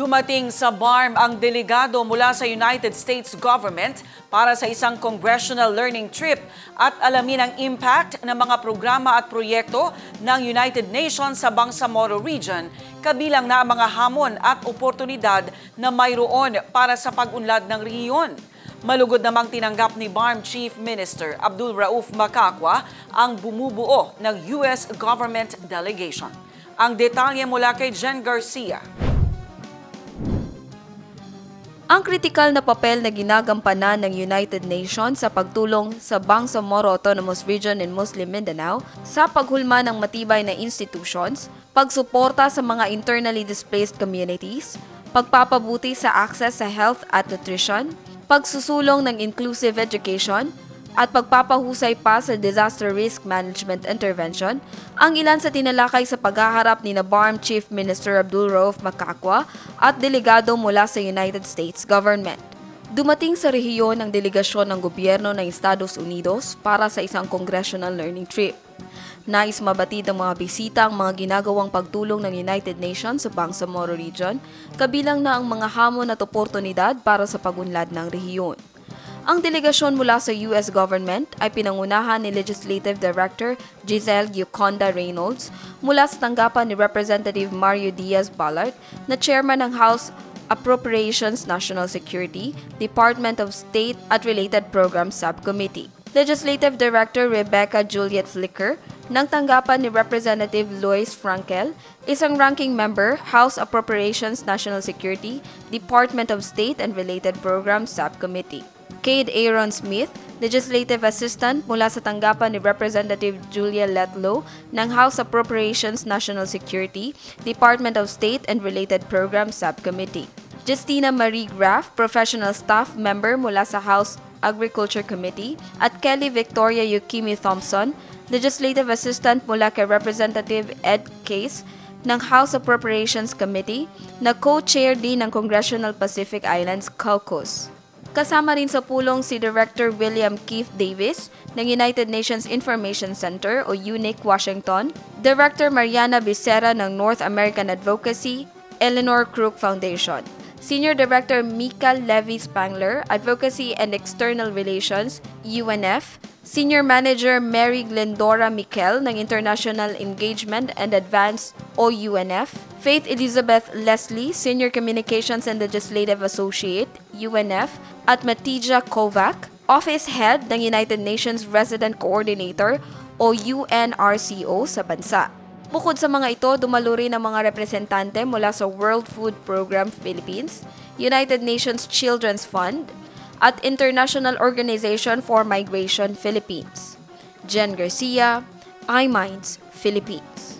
Dumating sa BARM ang delegado mula sa United States government para sa isang congressional learning trip at alamin ang impact ng mga programa at proyekto ng United Nations sa Bangsamoro Region, kabilang na ang mga hamon at oportunidad na mayroon para sa pag-unlad ng rehiyon. Malugod namang tinanggap ni BARM Chief Minister Abdul Rauf Macacua ang bumubuo ng US government delegation. Ang detalye mula kay Jen Garcia. Ang kritikal na papel na ginagampanan ng United Nations sa pagtulong sa Bangsamoro Autonomous Region in Muslim Mindanao sa paghulma ng matibay na institutions, pagsuporta sa mga internally displaced communities, pagpapabuti sa access sa health at nutrition, pagsusulong ng inclusive education, at pagpapahusay pa sa disaster risk management intervention, ang ilan sa tinalakay sa paghaharap ni BARM Chief Minister Abdul Rauf Macacua at delegado mula sa United States government. Dumating sa rehiyon ang delegasyon ng gobyerno ng Estados Unidos para sa isang congressional learning trip. Nais mabatid ng mga bisita ang mga ginagawang pagtulong ng United Nations sa Bangsamoro Region, kabilang na ang mga hamon at oportunidad para sa pagunlad ng rehiyon. Ang delegasyon mula sa US government ay pinangunahan ni Legislative Director Giselle Gioconda Reynolds mula sa tanggapan ni Representative Mario Diaz-Balart na chairman ng House Appropriations National Security, Department of State at Related Programs Subcommittee. Legislative Director Rebecca Juliet Flicker ng tanggapan ni Representative Lois Frankel, isang ranking member, House Appropriations National Security, Department of State and Related Programs Subcommittee. Cade Aaron Smith, Legislative Assistant mula sa tanggapan ni Representative Julia Letlow ng House Appropriations National Security, Department of State and Related Programs Subcommittee. Justina Marie Graff, Professional Staff Member mula sa House Agriculture Committee, at Kelly Victoria Yukimi Thompson, Legislative Assistant mula kay Representative Ed Case ng House Appropriations Committee na co-chair din ng Congressional Pacific Islands Caucus. Kasama rin sa pulong si Director William Keith Davis ng United Nations Information Center o UNIC Washington, Director Mariana Becerra ng North American Advocacy, Eleanor Crook Foundation, Senior Director Mika Levy Spangler, Advocacy and External Relations, UNF, Senior Manager Mary Glendora Miquel ng International Engagement and Advance o UNF, Faith Elizabeth Leslie, Senior Communications and Legislative Associate, UNF, at Matija Kovac, Office Head ng United Nations Resident Coordinator o UNRCO sa bansa. Bukod sa mga ito, dumalo rin ang mga representante mula sa World Food Program Philippines, United Nations Children's Fund, at International Organization for Migration Philippines. Jen Garcia, iMinds, Philippines.